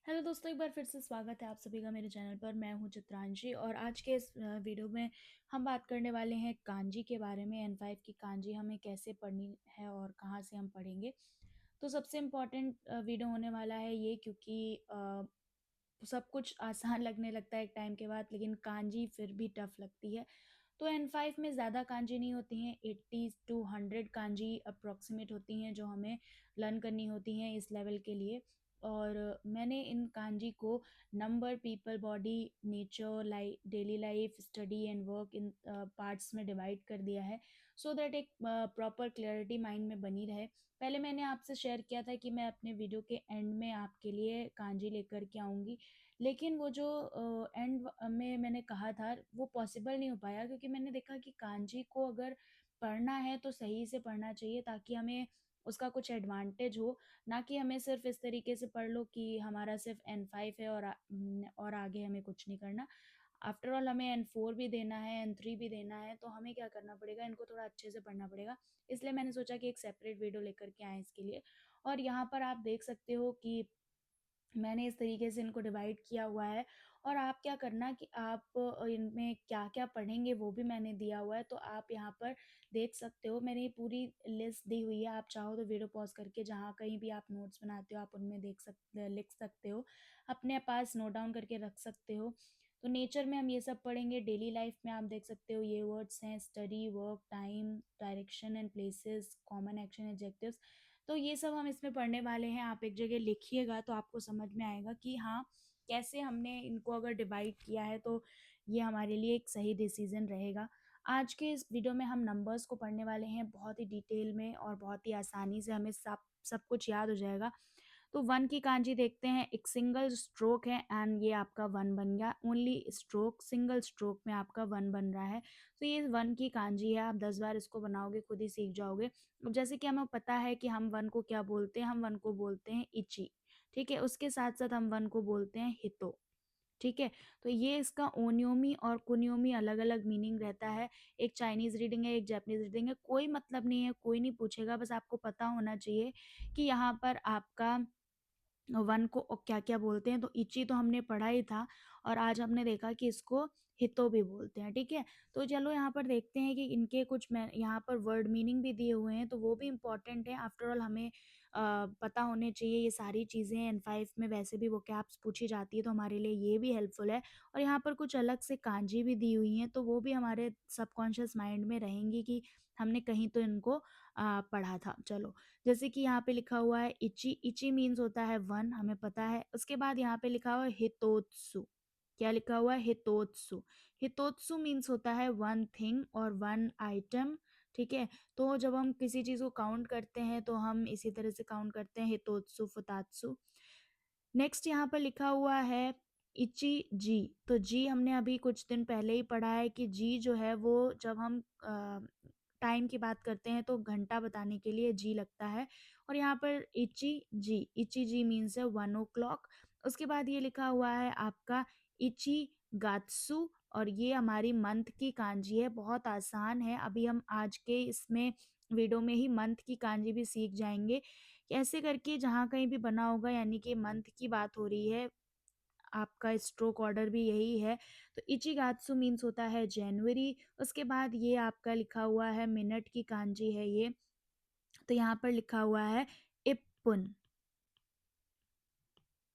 Hello दोस्तों, एक बार फिर से स्वागत है आप सभी का मेरे चैनल पर। मैं हूं चित्रांशी और आज के इस वीडियो में हम बात करने वाले हैं कांजी के बारे में। N5 की कांजी हमें कैसे पढ़नी है और कहां से हम पढ़ेंगे। तो सबसे इम्पोर्टेंट वीडियो होने वाला है ये, क्योंकि सब कुछ आसान लगने लगता है एक टाइम के बाद, लेकिन कांजी फिर भी टफ लगती है। तो N5 में ज़्यादा कांजी नहीं होती हैं, 80 टू 100 कांजी अप्रॉक्सीमेट होती हैं जो हमें लर्न करनी होती हैं इस लेवल के लिए। और मैंने इन कांजी को number, people, body, nature, daily life, study and work in parts में डिवाइड कर दिया है, सो दैट एक प्रॉपर क्लैरिटी माइंड में बनी रहे। पहले मैंने आपसे शेयर किया था कि मैं अपने वीडियो के एंड में आपके लिए कांजी लेकर के आऊँगी, लेकिन वो जो एंड में मैंने कहा था वो पॉसिबल नहीं हो पाया, क्योंकि मैंने देखा कि कांजी को अगर पढ़ना है तो सही से पढ़ना चाहिए, ताकि हमें उसका कुछ एडवांटेज हो। ना कि हमें सिर्फ इस तरीके से पढ़ लो कि हमारा सिर्फ N5 है और आगे हमें कुछ नहीं करना। आफ्टर ऑल हमें N4 भी देना है, N3 भी देना है, तो हमें क्या करना पड़ेगा, इनको थोड़ा अच्छे से पढ़ना पड़ेगा। इसलिए मैंने सोचा कि एक सेपरेट वीडियो लेकर के आएँ इसके लिए। और यहाँ पर आप देख सकते हो कि मैंने इस तरीके से इनको डिवाइड किया हुआ है। और आप क्या करना कि आप इनमें क्या-क्या पढ़ेंगे वो भी मैंने दिया हुआ है। तो आप यहाँ पर देख सकते हो, मैंने ये पूरी लिस्ट दी हुई है। आप चाहो तो वीडियो पॉज़ करके जहाँ कहीं भी आप नोट्स बनाते हो आप उनमें लिख सकते हो। अपने पास नोट डाउन करके रख सकते हो। तो नेचर में हम ये सब पढ़ेंगे। डेली लाइफ में आप देख सकते हो ये वर्ड्स हैं: study, work, time, direction and places, common action, adjectives. तो ये सब हम इसमें पढ़ने वाले हैं। आप एक जगह लिखिएगा तो आपको समझ में आएगा कि हाँ, कैसे हमने इनको अगर डिवाइड किया है तो ये हमारे लिए एक सही डिसीजन रहेगा। आज के इस वीडियो में हम नंबर्स को पढ़ने वाले हैं बहुत ही डिटेल में, और बहुत ही आसानी से हमें सब सब कुछ याद हो जाएगा। तो 1 की कांजी देखते हैं। एक सिंगल स्ट्रोक है एंड ये आपका 1 बन गया। ओनली स्ट्रोक, सिंगल स्ट्रोक में आपका 1 बन रहा है। तो ये 1 की कांजी है। आप 10 बार इसको बनाओगे खुद ही सीख जाओगे। अब जैसे कि हमें पता है कि हम 1 को क्या बोलते हैं, हम 1 को बोलते हैं इची, ठीक है? उसके साथ-साथ हम 1 को बोलते हैं हितो, ठीक है? तो ये इसका ओनियोमी और कुनियोमी अलग-अलग मीनिंग रहता है। एक चाइनीज़ रीडिंग है, एक जापानीज़ रीडिंग है, कोई मतलब नहीं है, कोई नहीं पूछेगा, बस आपको पता होना चाहिए कि यहाँ पर आपका 1 को क्या-क्या बोलते हैं। तो इची तो हमने पढ़ा ही था, और आज हमने देखा कि इसको हितो भी बोलते हैं, ठीक है? तो चलो यहाँ पर देखते हैं कि इनके कुछ मैं यहाँ पर वर्ड मीनिंग भी दिए हुए हैं, तो वो भी इम्पोर्टेंट है। आफ्टर ऑल हमें पता होने चाहिए ये सारी चीज़ें। N5 में वैसे भी वोकैब्स पूछी जाती है, तो हमारे लिए ये भी हेल्पफुल है। और यहाँ पर कुछ अलग से कांजी भी दी हुई हैं, तो वो भी हमारे सबकॉन्शियस माइंड में रहेंगी कि हमने कहीं तो इनको पढ़ा था। चलो, जैसे कि यहाँ पे लिखा हुआ है इची, इची मीन्स होता है 1, हमें पता है। उसके बाद यहाँ पे लिखा हुआ है हितोत्सु। क्या लिखा हुआ है? हितोत्सु। हितोत्सु मीन्स होता है 1 थिंग और 1 आइटम, ठीक है? तो जब हम किसी चीज़ को काउंट करते हैं तो हम इसी तरह से काउंट करते हैं: हितोत्सु, फुतात्सु। नेक्स्ट यहाँ पर लिखा हुआ है इची जी। तो जी हमने अभी कुछ दिन पहले ही पढ़ा है कि जी जो है वो जब हम टाइम की बात करते हैं तो घंटा बताने के लिए जी लगता है। और यहाँ पर इची जी मीन्स है 1 ओ क्लॉक। उसके बाद ये लिखा हुआ है आपका इची गात्सु, और ये हमारी मंथ की कांजी है। बहुत आसान है। अभी हम आज के इसमें वीडियो में ही मंथ की कांजी भी सीख जाएंगे, ऐसे करके जहाँ कहीं भी बना होगा, यानी कि मंथ की बात हो रही है, आपका स्ट्रोक ऑर्डर भी यही है। तो इचिगात्सु मीन्स होता है जनवरी। उसके बाद ये आपका लिखा हुआ है मिनट की कांजी है ये। तो यहाँ पर लिखा हुआ है इप्पुन,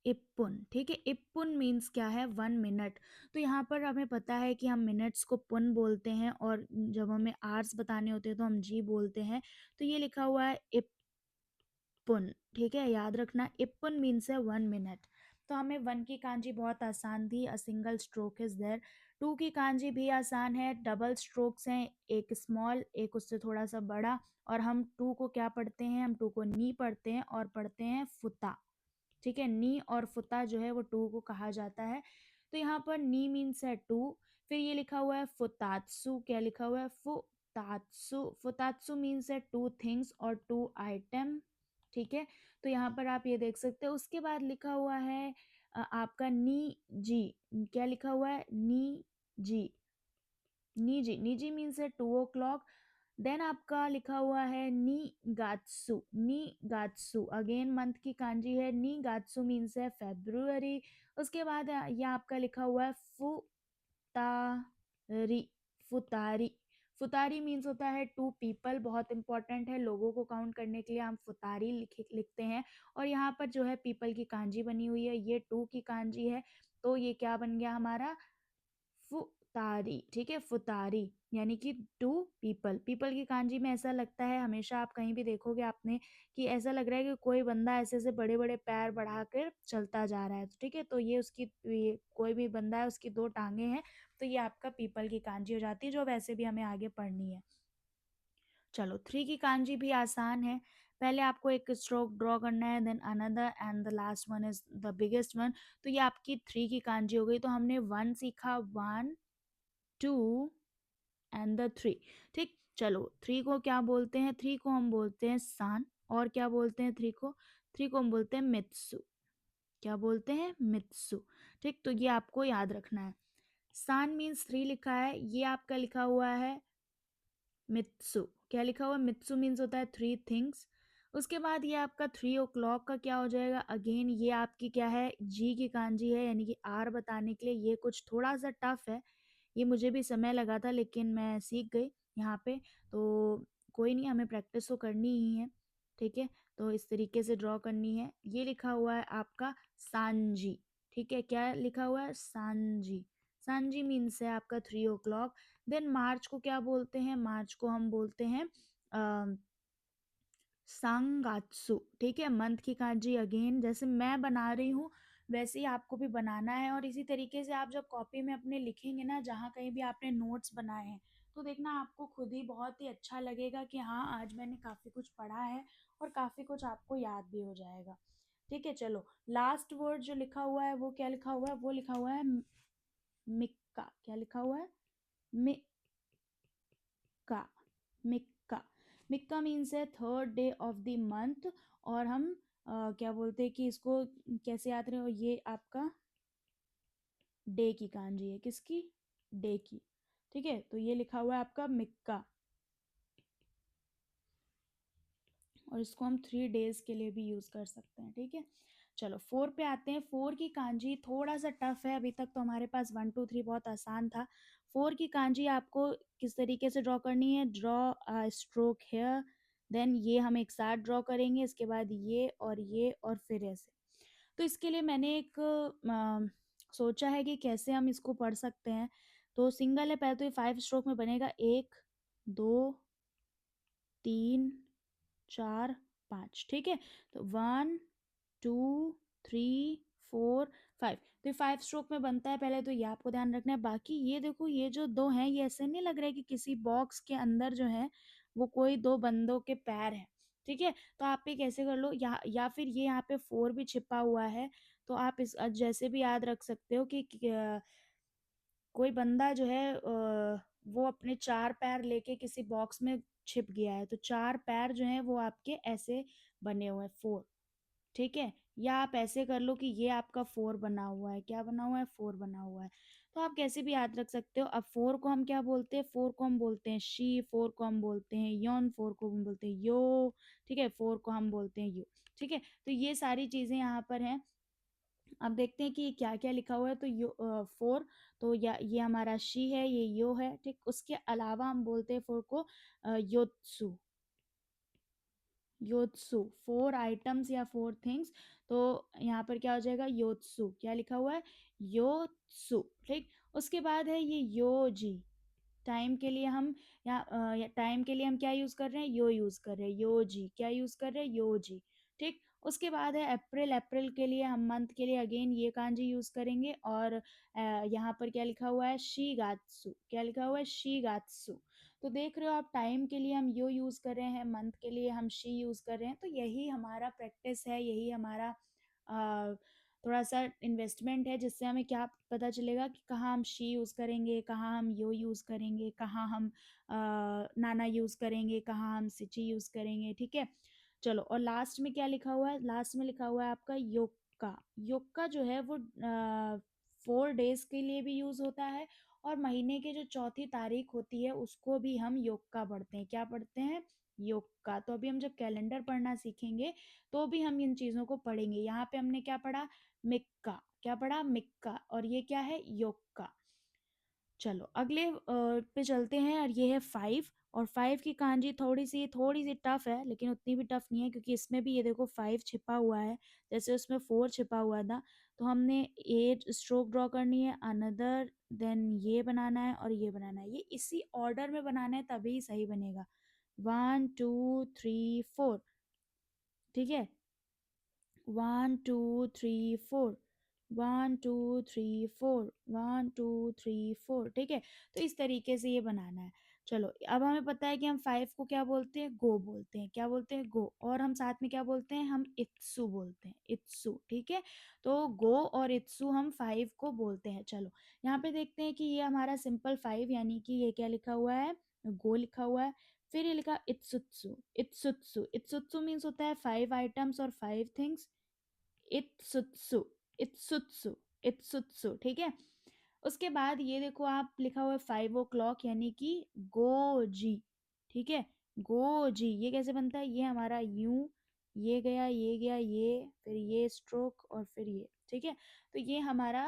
इप्पुन, ठीक है? इप्पुन मीन्स क्या है? 1 मिनट। तो यहाँ पर हमें पता है कि हम मिनट्स को पुन बोलते हैं, और जब हमें आवर्स बताने होते हैं तो हम जी बोलते हैं। तो ये लिखा हुआ है इप्पुन, ठीक है? याद रखना, इप्पुन मीन्स है 1 मिनट। तो हमें 1 की कांजी बहुत आसान थी, a single stroke is there. 2 की कांजी भी आसान है, डबल स्ट्रोक्स हैं, एक स्मॉल, एक उससे थोड़ा-सा बड़ा। और हम 2 को क्या पढ़ते हैं? हम 2 को नी पढ़ते हैं और पढ़ते हैं फुता, ठीक है? नी और फुता जो है वो 2 को कहा जाता है। तो यहाँ पर नी मीन्स है 2। फिर ये लिखा हुआ है फुतात्सु। क्या लिखा हुआ है? फुतात्सु। फुतात्सु मीन्स है 2 थिंग्स और 2 आइटम, ठीक है? तो यहाँ पर आप ये देख सकते हो। उसके बाद लिखा हुआ है आपका नी जी। क्या लिखा हुआ है? नी जी। नीजी, नीजी मीन्स है 2 ओ क्लॉक। देन आपका लिखा हुआ है नी गात्सु, अगेन मंथ की कांजी है नी गात्सु, मीन्स है फेब्रुअरी। उसके बाद ये आपका लिखा हुआ है फुतारी, फुतारी, फुतारी मीन्स होता है टू पीपल, बहुत इंपॉर्टेंट है, लोगों को काउंट करने के लिए हम फुतारी लिखते हैं। और यहाँ पर जो है पीपल की कांजी बनी हुई है, ये टू की कांजी है, तो ये क्या बन गया हमारा फुतारी। ठीक है, फुतारी यानी कि टू पीपल। पीपल की कांजी में ऐसा लगता है, हमेशा आप कहीं भी देखोगे आपने कि ऐसा लग रहा है कि कोई बंदा ऐसे ऐसे बड़े बड़े पैर बढ़ाकर चलता जा रहा है। ठीक है, तो ये उसकी ये कोई भी बंदा है, उसकी दो टांगे हैं, तो ये आपका पीपल की कांजी हो जाती है, जो वैसे भी हमें आगे पढ़नी है। चलो, थ्री की कांजी भी आसान है। पहले आपको एक स्ट्रोक ड्रॉ करना है, then another, and the last one is the biggest one. तो ये आपकी थ्री की कांजी हो गई। तो हमने वन सीखा, one, two and the three. ठीक, चलो, थ्री को क्या बोलते हैं? थ्री को हम बोलते हैं सान। और क्या बोलते हैं थ्री को? थ्री को हम बोलते हैं मित्सु। क्या बोलते हैं? मित्सु। ठीक, तो ये आपको याद रखना है। सान मीन्स थ्री लिखा है, ये आपका लिखा हुआ है मित्सु। क्या लिखा हुआ? मित्सु मीन्स होता है थ्री थिंग्स। उसके बाद ये आपका 3 o'clock का क्या हो जाएगा? अगेन ये आपकी क्या है? जी की कांजी है, यानी कि आर बताने के लिए। ये कुछ थोड़ा सा टफ है, ये मुझे भी समय लगा था, लेकिन मैं सीख गई यहाँ पे। तो कोई नहीं, हमें प्रैक्टिस तो करनी ही है। ठीक है, तो इस तरीके से ड्रॉ करनी है। ये लिखा हुआ है आपका सांजी। ठीक है, क्या लिखा हुआ है? सांजी। सांजी मीन्स है आपका 3 o'clock। देन मार्च को क्या बोलते हैं? मार्च को हम बोलते हैं सांगात्सु। ठीक है, मंथ की कांजी अगेन जैसे मैं बना रही हूँ वैसे ही आपको भी बनाना है। और इसी तरीके से आप जब कॉपी में अपने लिखेंगे ना, जहाँ कहीं भी आपने नोट्स बनाए हैं, तो देखना आपको खुद ही बहुत ही अच्छा लगेगा कि हाँ, आज मैंने काफ़ी कुछ पढ़ा है और काफ़ी कुछ आपको याद भी हो जाएगा। ठीक है, चलो, लास्ट वर्ड जो लिखा हुआ है वो क्या लिखा हुआ है? वो लिखा हुआ है मिक्का। क्या लिखा हुआ है? मिक्का। मिक्का। मिक्का मीन्स है third day of the month. और हम क्या बोलते हैं कि इसको कैसे याद रहे हो? ये आपका डे की कांजी है, किसकी? डे की। ठीक है, तो ये लिखा हुआ है आपका मिक्का, और इसको हम 3 days के लिए भी यूज कर सकते हैं। ठीक है, चलो, फोर पे आते हैं। फोर की कांजी थोड़ा सा टफ है, अभी तक तो हमारे पास 1 2 3 बहुत आसान था। फोर की कांजी आपको किस तरीके से ड्रॉ करनी है? ड्रॉ स्ट्रोक हेयर, देन ये हम एक साथ ड्रॉ करेंगे, इसके बाद ये और फिर ऐसे। तो इसके लिए मैंने एक सोचा है कि कैसे हम इसको पढ़ सकते हैं। तो सिंगल है, पहले तो ये 5 स्ट्रोक में बनेगा, 1 2 3 4 5। ठीक है, तो 1 2 3 4 5, तो ये 5 स्ट्रोक में बनता है। पहले तो ये आपको ध्यान रखना है। बाकी ये देखो, ये जो दो हैं, ये ऐसे नहीं लग रहा है कि किसी बॉक्स के अंदर जो है वो कोई दो बंदों के पैर हैं। ठीक है, तो आप ये कैसे कर लो, या फिर ये यहाँ पे फोर भी छिपा हुआ है, तो आप इस जैसे भी याद रख सकते हो कि कोई बंदा जो है वो अपने 4 पैर लेके किसी बॉक्स में छिप गया है, तो 4 पैर जो हैं वो आपके ऐसे बने हुए हैं, फोर। ठीक है, या आप ऐसे कर लो कि ये आपका फोर बना हुआ है। क्या बना हुआ है? फोर बना हुआ है। तो आप कैसे भी याद रख सकते हो। अब फोर को हम क्या बोलते हैं? फोर को हम बोलते हैं शी, फोर को हम बोलते हैं यौन, फोर को हम बोलते हैं यो। ठीक है, फोर को हम बोलते हैं यू। ठीक है, तो ये सारी चीजें यहाँ पर हैं। अब देखते हैं कि क्या क्या लिखा हुआ है। तो फोर, तो या ये हमारा शी है, ये यो है। ठीक, उसके अलावा हम बोलते हैं फोर को योत्सु। योत्सु, 4 आइटम्स या 4 थिंग्स। तो यहाँ पर क्या हो जाएगा? योत्सु। क्या लिखा हुआ है? योत्सु। ठीक, उसके बाद है ये योजी। टाइम के लिए हम टाइम के लिए हम क्या यूज कर रहे हैं? यो यूज कर रहे हैं, योजी। क्या यूज कर रहे हैं? योजी। ठीक, उसके बाद है अप्रैल। अप्रैल के लिए हम मंथ के लिए अगेन ये कांजी यूज करेंगे। और यहाँ पर क्या लिखा हुआ है? शीगात्सु। क्या लिखा हुआ है? शीगात्सु। तो देख रहे हो आप, टाइम के लिए हम यो यूज कर रहे हैं, मंथ के लिए हम शी यूज कर रहे हैं। तो यही हमारा प्रैक्टिस है, यही हमारा अ, थोड़ा सा इन्वेस्टमेंट है, जिससे हमें क्या पता चलेगा कि कहाँ हम शी यूज़ करेंगे, कहाँ हम यो यूज़ करेंगे, कहाँ हम नाना यूज़ करेंगे, कहाँ हम सिची यूज़ करेंगे। ठीक है, चलो, और लास्ट में क्या लिखा हुआ है? लास्ट में लिखा हुआ है आपका योक्का। योक्का जो है वो 4 डेज के लिए भी यूज होता है, और महीने के जो चौथी तारीख होती है उसको भी हम योक्का पढ़ते हैं। क्या पढ़ते हैं? योक्का। तो अभी हम जब कैलेंडर पढ़ना सीखेंगे तो भी हम इन चीजों को पढ़ेंगे। यहाँ पे हमने क्या पढ़ा? मिक्का। क्या पढ़ा? मिक्का। और ये क्या है? योक्का। चलो अगले पे चलते हैं, और ये है 5। और 5 की कांजी थोड़ी सी टफ है, लेकिन उतनी भी टफ नहीं है, क्योंकि इसमें भी ये देखो 5 छिपा हुआ है, जैसे उसमें 4 छिपा हुआ था। तो हमने 8 स्ट्रोक ड्रॉ करनी है, अनदर, देन ये बनाना है और ये बनाना है। ये इसी ऑर्डर में बनाना है, तभी सही बनेगा। 1 2 3 4। ठीक है, 1 2 3 4, 1 2 3 4, 1 2 3 4। ठीक है, तो इस तरीके से ये बनाना है। चलो अब हमें पता है कि हम 5 को क्या बोलते हैं? गो बोलते हैं। क्या बोलते हैं? गो। और हम साथ में क्या बोलते हैं? हम इत्सु बोलते हैं, इत्सु। ठीक है, तो गो और इत्सु हम 5 को बोलते हैं। चलो यहाँ पे देखते हैं कि ये हमारा सिंपल 5, यानी कि ये क्या लिखा हुआ है? गो लिखा हुआ है। फिर ये लिखा इत्सुत्सु। इत्सुत्सु, इत्सुत्सु मीन्स होता है 5 आइटम्स और 5 थिंग्स। इत्सुत्सु, इत्सुत्सु, इत्सुत्सु। ठीक है, उसके बाद ये देखो आप लिखा हुआ है 5 o'clock, यानी कि गोजी। ठीक है, गोजी। ये कैसे बनता है? ये हमारा यूं, ये गया, ये गया, ये, फिर ये स्ट्रोक और फिर ये। ठीक है, तो ये हमारा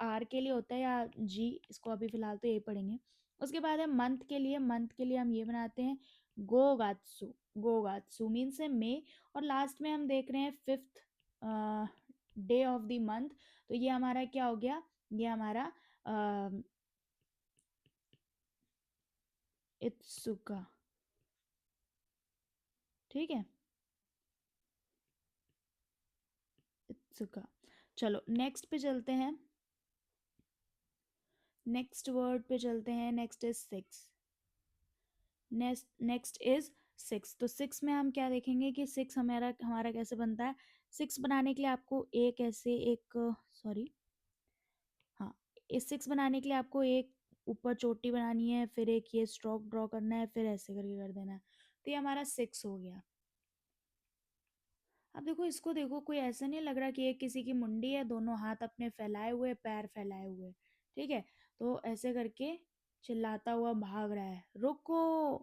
आर के लिए होता है, या जी, इसको अभी फिलहाल तो यही पढ़ेंगे। उसके बाद है मंथ के लिए। मंथ के लिए हम ये बनाते हैं गोगात्सु। गोगात्सु मीन्स है मे। और लास्ट में हम देख रहे हैं 5th day of the month. तो ये हमारा क्या हो गया? ये हमारा इत्सुका। ठीक है, इत्सुका। चलो नेक्स्ट पे चलते हैं। नेक्स्ट वर्ड पे चलते हैं। Next is 6। Next is 6। तो 6 में हम क्या देखेंगे कि 6 हमारा हमारा कैसे बनता है? 6 बनाने के लिए आपको एक ऐसे एक, सॉरी, हाँ, इस 6 बनाने के लिए आपको एक ऊपर चोटी बनानी है, फिर एक ये स्ट्रोक ड्रॉ करना है, फिर ऐसे करके कर देना है। तो ये हमारा 6 हो गया। अब देखो इसको, देखो कोई ऐसा नहीं लग रहा कि ये किसी की मुंडी है, दोनों हाथ अपने फैलाए हुए, पैर फैलाए हुए। ठीक है, तो ऐसे करके चिल्लाता हुआ भाग रहा है, रुको।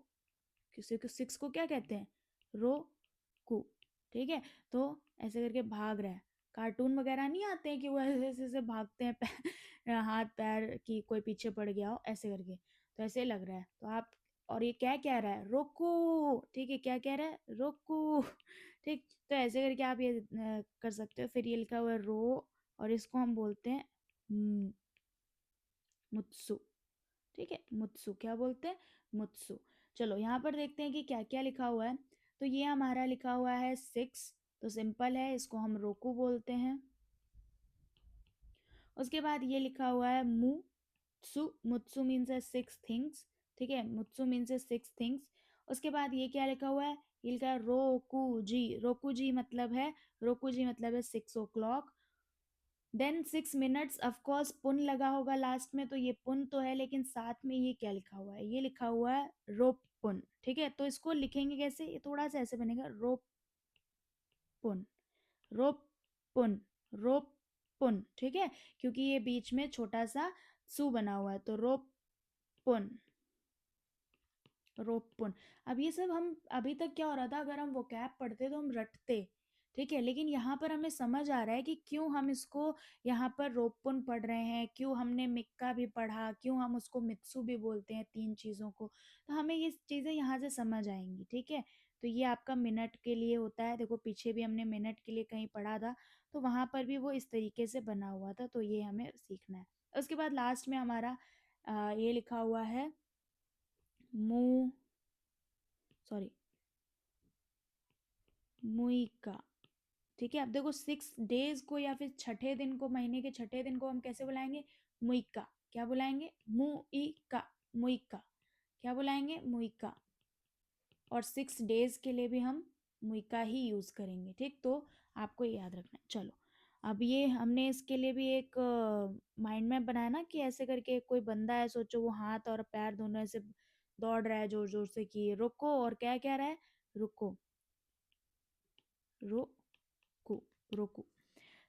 किसी को 6 को क्या कहते हैं? रोकू। ठीक है, तो ऐसे करके भाग रहा है। कार्टून वगैरह नहीं आते हैं कि वो ऐसे ऐसे ऐसे भागते हैं, हाथ पैर की कोई पीछे पड़ गया हो ऐसे करके, तो ऐसे लग रहा है। तो आप, और ये क्या कह रहा है? रोको। ठीक है, क्या कह रहा है? रोको। ठीक, तो ऐसे करके आप ये कर सकते हो। फिर ये लिखा हुआ है रो, और इसको हम बोलते हैं मुत्सु। ठीक है, मुत्सु। क्या बोलते हैं? मुत्सु। चलो यहाँ पर देखते हैं कि क्या क्या लिखा हुआ है। तो ये हमारा लिखा हुआ है 6। तो सिंपल है, इसको हम रोकू बोलते हैं। उसके बाद ये लिखा हुआ है मुत्सु। मुत्सु मीन्स है 6 थिंग्स। ठीक है, मुत्सु मीन्स है 6 थिंग्स। उसके बाद ये क्या लिखा हुआ है? ये लिखा है रोकू जी। रोकू जी मतलब है, रोकू जी मतलब है 6 o'clock। देन 6 minutes, ऑफकोर्स पुन लगा होगा लास्ट में, तो ये पुन तो है, लेकिन साथ में ये क्या लिखा हुआ है? ये लिखा हुआ है रोपुन। ठीक है, तो इसको लिखेंगे कैसे? ये थोड़ा सा ऐसे बनेगा, रोपुन, रोपुन, रोपुन। ठीक है, क्योंकि ये बीच में छोटा सा सु बना हुआ है, तो रोपुन, रोपुन। अब ये सब हम अभी तक क्या हो रहा था, अगर हम वो कैप पढ़ते तो हम रटते। ठीक है, लेकिन यहाँ पर हमें समझ आ रहा है कि क्यों हम इसको यहाँ पर रोपुन पढ़ रहे हैं, क्यों हमने मिक्का भी पढ़ा, क्यों हम उसको मित्सु भी बोलते हैं, 3 चीज़ों को। तो हमें ये चीज़ें यहाँ से समझ आएंगी। ठीक है, तो ये आपका मिनट के लिए होता है। देखो पीछे भी हमने मिनट के लिए कहीं पढ़ा था, तो वहाँ पर भी वो इस तरीके से बना हुआ था, तो ये हमें सीखना है। उसके बाद लास्ट में हमारा ये लिखा हुआ है मु, सॉरी, मुइका। ठीक है, अब देखो 6 डेज को या फिर छठे दिन को, महीने के छठे दिन को हम कैसे बुलाएंगे? मुइका। क्या बुलाएंगे? मुइका, मुइका। क्या बुलाएंगे? मुइका। और 6 डेज के लिए भी हम मुइका ही यूज करेंगे। ठीक, तो आपको ये याद रखना है। चलो अब ये हमने इसके लिए भी एक माइंड मैप बनाया ना, कि ऐसे करके कोई बंदा है, सोचो वो हाथ और पैर दोनों ऐसे दौड़ रहा है जोर जोर से, कि रुको, और क्या कह रहा है? रुको, रुको, रुको।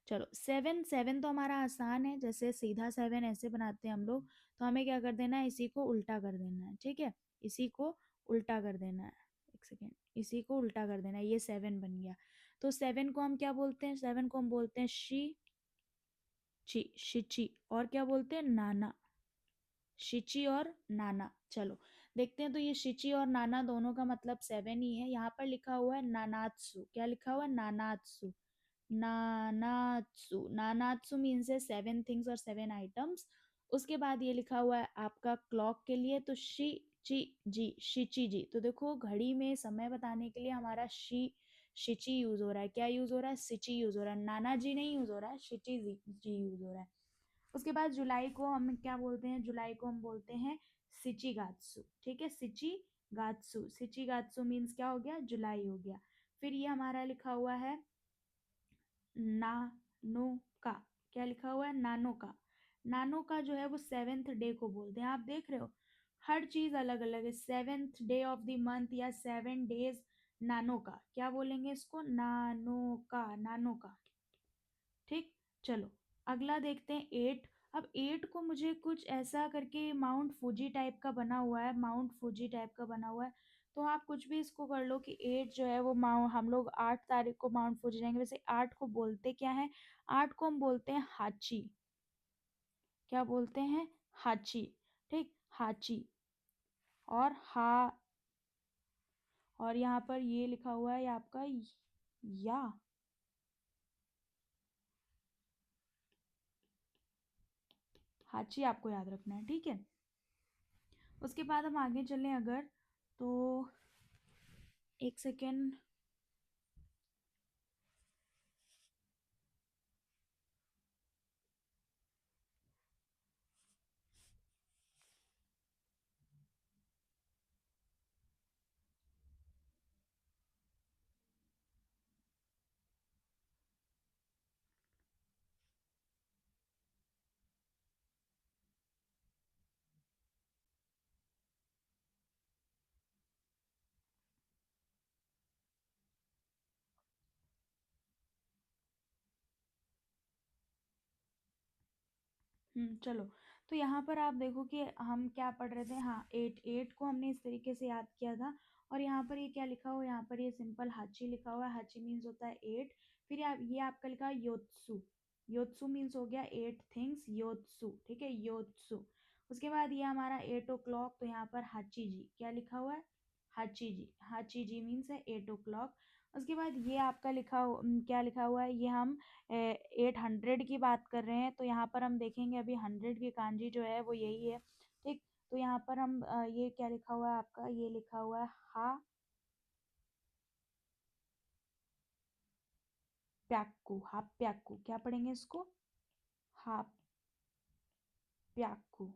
चलो सेवन, सेवन तो हमारा आसान है, जैसे सीधा सेवन ऐसे बनाते हैं हम लोग, तो हमें क्या कर देना है, इसी को उल्टा कर देना है, ठीक है, इसी को उल्टा कर देना है, एक सेकेंड, इसी को उल्टा कर देना है, ये सेवन बन गया। तो सेवन को हम क्या बोलते हैं, सेवन को हम बोलते हैं शी ची, शिची, और क्या बोलते हैं, नाना, शिची और नाना। चलो देखते हैं, तो ये शिची और नाना दोनों का मतलब सेवन ही है। यहाँ पर लिखा हुआ है नानात्सु, क्या लिखा हुआ है, नानात्सु, नानात्सु, नानात्सु मीन्स है सेवन थिंग्स और सेवन आइटम्स। उसके बाद ये लिखा हुआ है आपका क्लॉक के लिए, तो शी ची जी, शिची जी। तो देखो घड़ी में समय बताने के लिए हमारा शिची यूज हो रहा है, क्या यूज हो रहा है, सिची यूज हो रहा है, नाना जी नहीं यूज हो रहा है, शिची जी यूज हो रहा है। उसके बाद जुलाई को हम क्या बोलते हैं, जुलाई को हम बोलते हैं सिचिगात्सु, ठीक है, सिचिगात्सु, सिचिगात्सु मीन्स क्या हो गया, जुलाई हो गया। फिर ये हमारा लिखा हुआ है नानो का, क्या लिखा हुआ है, नानो का, नानो का जो है वो सेवेंथ डे को बोलते हैं। आप देख रहे हो हर चीज अलग अलग है, seventh day of the month या 7 डेज नानो का, क्या बोलेंगे इसको, नानो का, नानो का, ठीक। चलो अगला देखते हैं एट। अब एट को मुझे कुछ ऐसा करके माउंट फूजी टाइप का बना हुआ है, माउंट फूजी टाइप का बना हुआ है, तो आप कुछ भी इसको कर लो कि एट जो है वो हम लोग 8 तारीख को माउंट फूजी जाएंगे। वैसे आठ को बोलते क्या है, आठ को हम बोलते हैं हाची, क्या बोलते हैं, हाची, ठीक, हाची। और और यहाँ पर ये लिखा हुआ है आपका या, हाची आपको याद रखना है, ठीक है। उसके बाद हम आगे चलें अगर, तो एक सेकेंड, चलो। तो यहाँ पर आप देखो कि हम क्या पढ़ रहे थे, हाँ एट, एट को हमने इस तरीके से याद किया था। और यहाँ पर ये क्या लिखा हुआ है, यहाँ पर ये सिंपल हाची लिखा हुआ है, हाची मीन्स होता है एट। फिर ये आपका लिखा है योत्सु, योत्सु मीन्स हो गया 8 थिंग्स, योत्सु, ठीक है, योत्सु। उसके बाद ये हमारा 8 o'clock, तो यहाँ पर हाची जी, क्या लिखा हुआ है, हाची जी, हाची जी मीन्स है 8 o'clock। उसके बाद ये आपका क्या लिखा हुआ है, ये हम 800 की बात कर रहे हैं, तो यहाँ पर हम देखेंगे अभी 100 की कांजी जो है वो यही है, ठीक। तो यहाँ पर हम ये क्या लिखा हुआ है आपका, ये लिखा हुआ है हा प्याकू, हा प्याकू, क्या पढ़ेंगे इसको, हा प्याकू,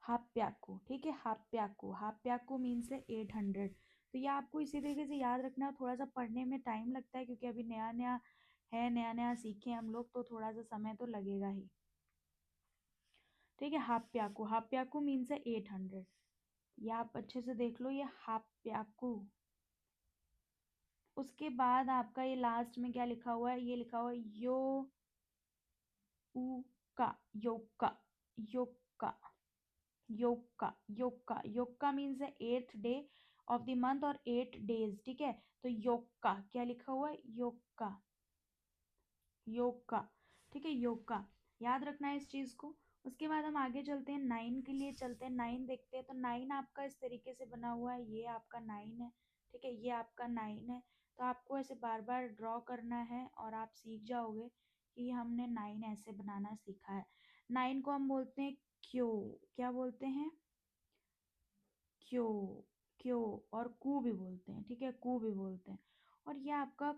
हाप्याकू, ठीक है, हाप्याकू, हाप्याकू मीन्स है 800। तो ये आपको इसी तरीके से याद रखना है, थोड़ा सा पढ़ने में टाइम लगता है क्योंकि अभी नया नया है, नया नया सीखे हम लोग, तो थोड़ा सा समय तो लगेगा ही, ठीक है। हाप्याकू, हाप्याकू मीन्स है 800, ये आप अच्छे से देख लो, ये हाप्याकू। उसके बाद आपका ये लास्ट में क्या लिखा हुआ है, ये लिखा हुआ है यो उ का, योका, योका, योका, योका, योका मीन्स है 8th day of the month और 8 डेज, ठीक है। तो योका क्या लिखा हुआ है, योका, योगा, ठीक है, योगा, याद रखना है इस चीज को। उसके बाद हम आगे चलते हैं, 9 के लिए चलते हैं, 9 देखते हैं। तो 9 आपका इस तरीके से बना हुआ है, ये आपका 9 है, ठीक है, ये आपका 9 है। तो आपको ऐसे बार बार ड्रॉ करना है और आप सीख जाओगे कि हमने 9 ऐसे बनाना सीखा है। 9 को हम बोलते हैं क्यों, क्या बोलते हैं, क्यों, क्यों, और कू भी बोलते हैं, ठीक है, कू भी बोलते हैं। और ये आपका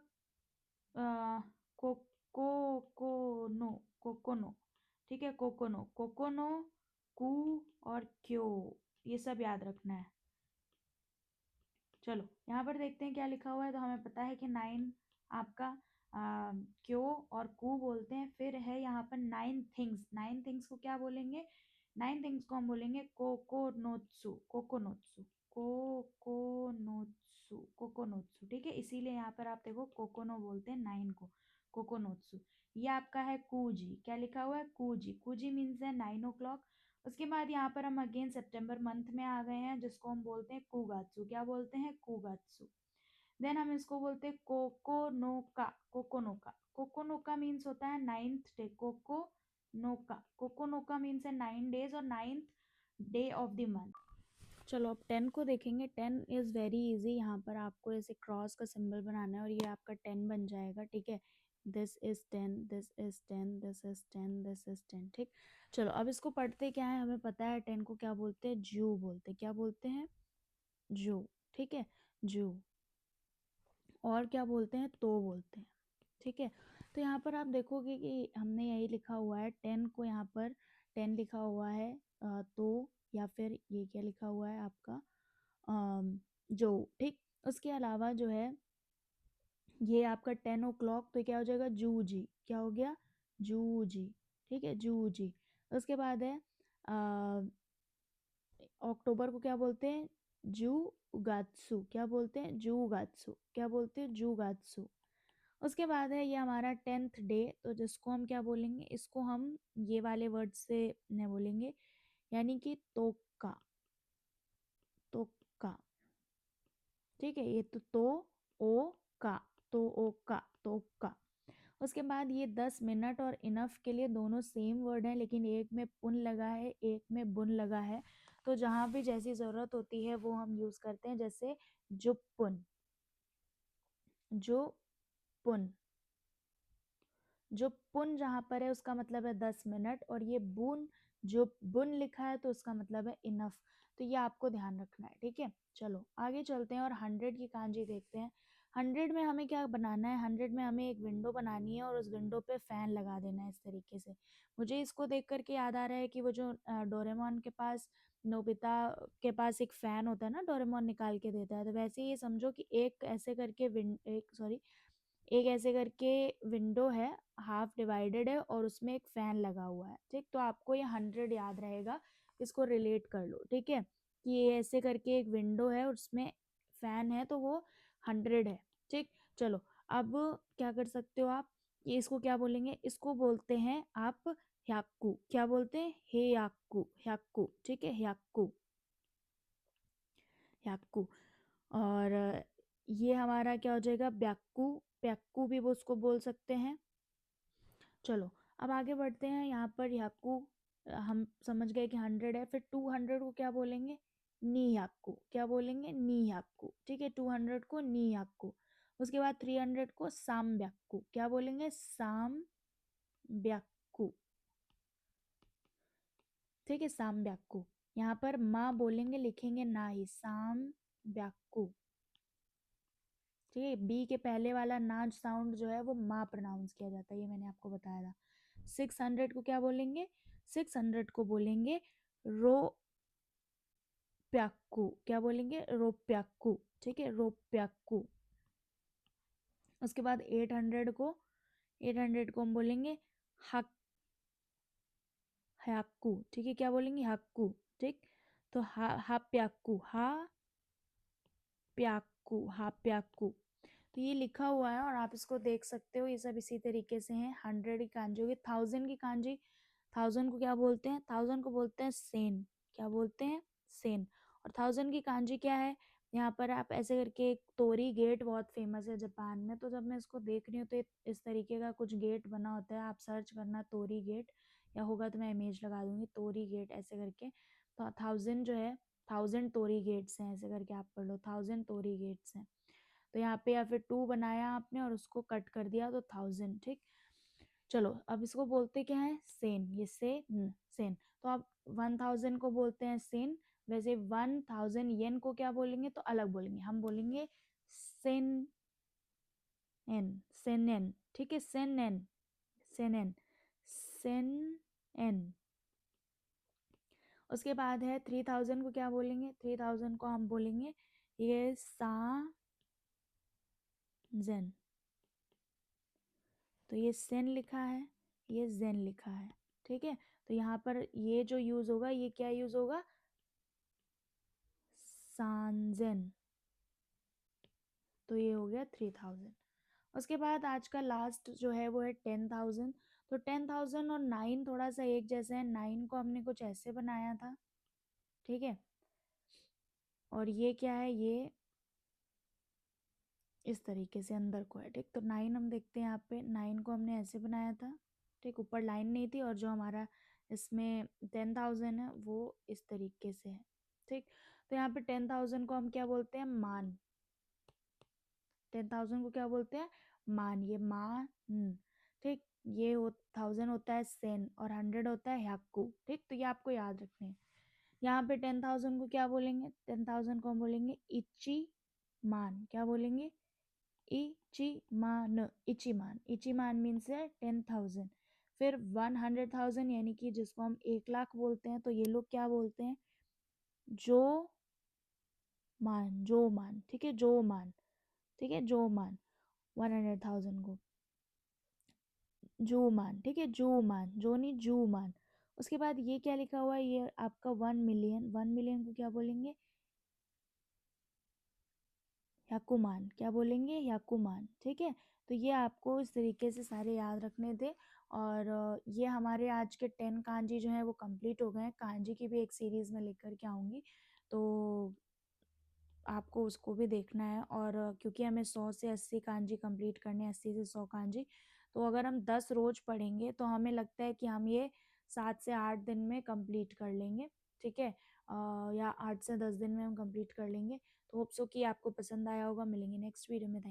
को कोकोनो, कोकोनो, ठीक है, कोकोनो, कोकोनो, कू और क्यो, ये सब याद रखना है। चलो यहाँ पर देखते हैं क्या लिखा हुआ है। तो हमें पता है कि 9 आपका क्यो और कू बोलते हैं। फिर है यहाँ पर 9 थिंग्स, 9 थिंग्स को क्या बोलेंगे, 9 थिंग्स को हम बोलेंगे कोकोनोत्सु, कोकोनोत्सु, कोकोनोत्सु, कोकोनोत्सु, ठीक है। इसीलिए यहाँ पर आप देखो कोकोनो बोलते हैं 9 को, कोकोनोत्सु। ये आपका है कूजी, क्या लिखा हुआ है कूजी, कूजी मीन्स है 9 o'clock। उसके बाद यहाँ पर हम अगेन सितंबर मंथ में आ गए हैं, जिसको हम बोलते हैं कुगात्सु, क्या बोलते हैं कुगात्सु। देन हम इसको बोलते हैं कोकोनोका, कोकोनोका, कोकोनोका मीन्स होता है 9th डे, कोकोनोका, कोकोनोका मीन्स है 9 days और 9th day of the month. चलो अब 10 को देखेंगे। 10 इज़ वेरी इजी। यहाँ पर आपको ऐसे क्रॉस का सिंबल बनाना है और ये आपका 10 बन जाएगा, ठीक है। This is 10, this is 10, this is 10, this is 10, ठीक। चलो अब इसको पढ़ते क्या है, हमें पता है 10 को क्या बोलते हैं, जू बोलते हैं, क्या बोलते हैं, जू, ठीक है, जू। और क्या बोलते हैं, तो बोलते हैं, ठीक है। तो यहाँ पर आप देखोगे कि हमने यही लिखा हुआ है 10 को, यहाँ पर 10 लिखा हुआ है तो, या फिर ये क्या लिखा हुआ है आपका जो, ठीक। उसके अलावा जो है ये आपका 10 o'clock, तो क्या हो जाएगा जू जी, क्या हो गया जू जी, ठीक है, जू जी। उसके बाद है अक्टूबर को क्या बोलते हैं, जू गात्सु, क्या बोलते हैं जू गात्सु, क्या बोलते हैं जू गात्सु। उसके बाद है ये हमारा 10th डे, तो जिसको हम क्या बोलेंगे, इसको हम ये वाले वर्ड से नहीं बोलेंगे, यानी कि तोका, तोका, ठीक है। ये तो ओ का, तो ओ का, तो का। उसके बाद ये 10 मिनट और इनफ के लिए दोनों सेम वर्ड है, लेकिन एक में पुन लगा है, एक में बुन लगा है। तो जहाँ भी जैसी ज़रूरत होती है वो हम यूज़ करते हैं, जैसे जुपुन, जो पुन, जो पुन जहाँ पर है उसका मतलब है 10 मिनट, और ये बुन, जो बुन लिखा है तो उसका मतलब है इनफ। तो ये आपको ध्यान रखना है, ठीक है। चलो आगे चलते हैं और 100 की कांजी देखते हैं। 100 में हमें क्या बनाना है, 100 में हमें एक विंडो बनानी है और उस विंडो पे फैन लगा देना है इस तरीके से। मुझे इसको देख करके याद आ रहा है कि वो जो डोरेमोन के पास, नोबिता के पास एक फैन होता है ना, डोरेमोन निकाल के देता है, तो वैसे ये समझो कि एक ऐसे करके एक ऐसे करके विंडो है, हाफ डिवाइडेड है और उसमें एक फैन लगा हुआ है, ठीक। तो आपको ये 100 याद रहेगा, इसको रिलेट कर लो, ठीक है, कि ये ऐसे करके एक विंडो है और उसमें फैन है, तो वो 100 है, ठीक। चलो अब क्या कर सकते हो आप, ये इसको क्या बोलेंगे, इसको बोलते हैं आप ह्याक्कू, क्या बोलते हैं, हे याक्कू, ह्याक्कू, ठीक है, ह्याक्कू, ह्याक्कू। और ये हमारा क्या हो जाएगा, ब्याक्कू, प्याक्कू भी वो उसको बोल सकते हैं। चलो अब आगे बढ़ते हैं। यहाँ पर याक्कू हम समझ गए कि 100 है, फिर 200 को क्या बोलेंगे, नी याक्कू, क्या बोलेंगे, नी याक्कू, ठीक है, 200 को नी याक्कू। उसके बाद 300 को साम ब्याक्कू, क्या बोलेंगे, साम ब्याक्कू, ठीक है, साम ब्याक्कू। यहाँ पर माँ बोलेंगे, लिखेंगे ना ही, साम ब्याक्कू, ठीक है। बी के पहले वाला ना साउंड जो है वो माँ प्रोनाउंस किया जाता है, ये मैंने आपको बताया था। 600 को क्या बोलेंगे, 600 को बोलेंगे रो प्याक्कू, क्या बोलेंगे, रो प्याक्कू, ठीक है, रो प्याक्कू। उसके बाद 800 को हम बोलेंगे हक, हक्कू, ठीक है, क्या बोलेंगे, हक्कू, ठीक। तो हा प्याक्कू, हा प्याक्कू, हा प्याक्कू। तो ये लिखा हुआ है और आप इसको देख सकते हो, ये सब इसी तरीके से हैं। 100 की कांजी होगी। 1000 की कांजी, 1000 को क्या बोलते हैं, 1000 को बोलते हैं सेन, क्या बोलते हैं, सेन। और 1000 की कांजी क्या है, यहाँ पर आप ऐसे करके, एक तोरी गेट बहुत फेमस है जापान में, तो जब मैं इसको देख रही हूँ तो इस तरीके का कुछ गेट बना होता है, आप सर्च करना तोरी गेट, या होगा तो मैं इमेज लगा दूंगी, तोरी गेट ऐसे करके। तो 1000 जो है, 1000 तोरी गेट्स हैं, ऐसे करके आप पढ़ लो, 1000 तोरी गेट्स हैं। तो यहाँ पे या फिर 2 बनाया आपने और उसको कट कर दिया तो 1000, ठीक। चलो अब इसको बोलते क्या है, सेन, ये से न, सेन। तो आप 1000 को बोलते हैं सेन, वैसे 1000 येन को क्या बोलेंगे, तो अलग बोलेंगे, हम बोलेंगे सेन एन, सेन एन, ठीक है, सेन एन, सेन एन, सेन एन। उसके बाद है 3000 को क्या बोलेंगे, 3000 को हम बोलेंगे ये सा जेन। तो ये सेन लिखा है, ये जेन लिखा है, ठीक है। तो यहाँ पर ये जो यूज होगा, ये क्या यूज होगा, सांजेन। तो ये हो गया 3000। उसके बाद आज का लास्ट जो है वो है 10,000। तो 10,000 और 9 थोड़ा सा एक जैसे है। 9 को हमने कुछ ऐसे बनाया था, ठीक है, और ये क्या है, ये इस तरीके से अंदर को है, ठीक। तो 9 हम देखते हैं यहाँ पे, 9 को हमने ऐसे बनाया था, ठीक, ऊपर लाइन नहीं थी, और जो हमारा इसमें 10,000 है वो इस तरीके से है, ठीक। तो यहाँ पे 10,000 को हम क्या बोलते हैं, मान। 10,000 को क्या बोलते हैं, मान, ये मान, ठीक। ये 1000 होता है सेन, और 100 होता है हयाकू, ठीक। तो ये आपको याद रखने हैं। यहाँ पे 10,000 को क्या बोलेंगे, 10,000 को हम बोलेंगे इची मान। क्या बोलेंगे, इची मान, इची मान। इची मान मीन्स है 10,000। फिर 100,000 यानी कि जिसको हम 1 लाख बोलते हैं, तो ये लोग क्या बोलते हैं, जो मान, जो मान, ठीक है, जो मान, ठीक है, जो मान। 100,000 को जू मान, ठीक है, जू मान, जो नहीं जू मान। उसके बाद ये क्या लिखा हुआ है, ये आपका 1 मिलियन। 1 मिलियन को क्या बोलेंगे, याकुमान। क्या बोलेंगे, याकुमान, ठीक है। तो ये आपको इस तरीके से सारे याद रखने थे। और ये हमारे आज के 10 कांजी जो है वो कंप्लीट हो गए हैं। कांजी की भी एक सीरीज़ में लेकर के आऊँगी, तो आपको उसको भी देखना है। और क्योंकि हमें 100 से 80 कांजी कंप्लीट करने हैं, 80 से 100 कांजी, तो अगर हम 10 रोज पढ़ेंगे तो हमें लगता है कि हम ये 7 से 8 दिन में कंप्लीट कर लेंगे, ठीक है, या 8 से 10 दिन में हम कंप्लीट कर लेंगे। तो होप सो कि आपको पसंद आया होगा। मिलेंगे नेक्स्ट वीडियो में। थैंक